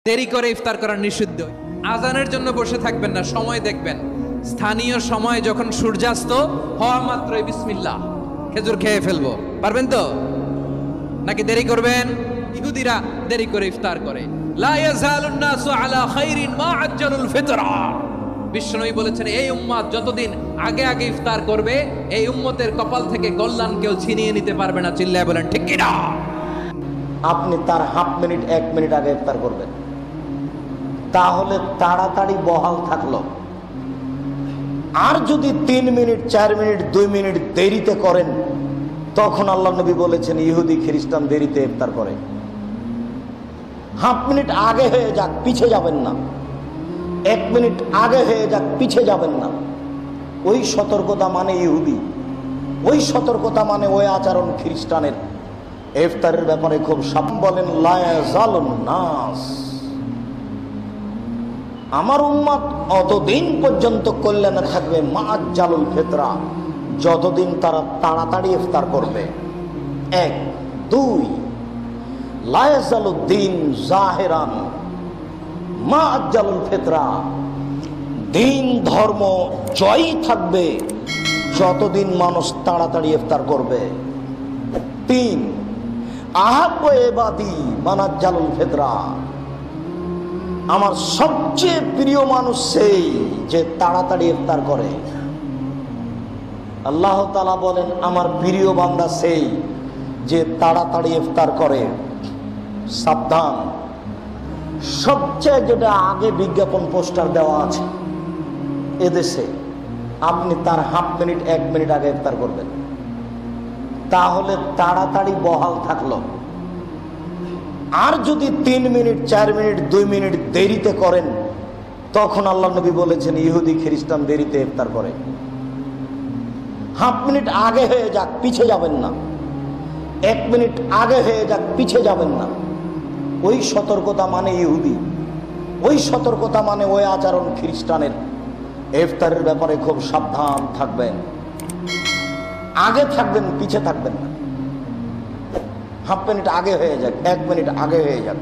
দেরি করে ইফতার করা নিষিদ্ধ। আজানের জন্য বসে থাকবেন না, সময় দেখবেন। স্থানীয় সময় যখন সূর্যাস্ত হওয়া মাত্রই বিসমিল্লাহ খেজুর খেয়ে ফেলবো, পারবেন তো? নাকি দেরি করবেন? ইহুদিরা দেরি করে ইফতার করে। লা ইয়াজালুন নাসু আলা খাইরিন মা আজ্জালুল ফিতরা। বিশ্বনবী বলেছেন, এই উম্মত যতদিন আগে আগে ইফতার করবে, এই উম্মতের কপাল থেকে কল্যাণ কেউ ছিনিয়ে নিতে পারবে না। চিল্লায় বলেন ঠিক কি না? আপনি তার হাফ মিনিট 1 মিনিট আগে ইফতার করবেন, তাহলে তাড়াতাড়ি বহাল থাকলো। আর যদি 3 মিনিট 4 মিনিট 2 মিনিট দেরিতে করেন, তখন আল্লাহ নবী বলেছেন ইহুদি খ্রিস্টান দেরিতে ইফতার করে। হাফ মিনিট আগে হয়ে যাক, পিছে যাবেন না। 1 মিনিট আগে হয়ে যাক, পিছে যাবেন না। ওই সতর্কতা মানে ইহুদি, ওই সতর্কতা মানে ওই আচরণ খ্রিস্টানের। ইফতারের ব্যাপারে খুব সাবধান। বলেন লা ইয়াজালুন নাস, আমার উম্মত অতদিন পর্যন্ত কল্যাণে থাকবে মা আজ্জালুল ফিতরা, যতদিন তারা তাড়াতাড়ি ইফতার করবে। 1 2 লা ইয়াজালুদ্দিন জাহিরান মা আজ্জালুল ফিতরা, দিন ধর্ম জয়ী থাকবে যতদিন মানুষ তাড়াতাড়ি ইফতার করবে। 3 আহাব্বু ইবাদি মান আজ্জালুল ফিতরা, আমার সবচেয়ে প্রিয় মানুষ সেই যে তাড়াতাড়ি ইফতার করে। আল্লাহ তাআলা বলেন আমার প্রিয় বান্দা সেই যে তাড়াতাড়ি ইফতার করে। সাবধান, সবচেয়ে যেটা আগে বিজ্ঞাপন পোস্টার দেওয়া আছে এদেশে, আপনি তার হাফ মিনিট 1 মিনিট আগে ইফতার করবেন, তাহলে তাড়াতাড়ি বহাল থাকলো। আর যদি 3 মিনিট 4 মিনিট 2 মিনিট দেরিতে করেন, তখন আল্লাহ নবী বলেছেন ইহুদি খ্রিস্টান দেরিতে ইফতার করে। হাফ মিনিট আগে হয়ে যাক, পিছে যাবেন না। 1 মিনিট আগে হয়ে যাক, পিছে যাবেন না। ওই সতর্কতা মানে ইহুদি, ওই সতর্কতা মানে ওই আচরণ খ্রিস্টানের। ইফতারের ব্যাপারে খুব সাবধান থাকবেন, আগে থাকবেন, পিছে থাকবেন না। হাফ মিনিট আগে হয়ে যাক, 1 মিনিট আগে হয়ে যাক।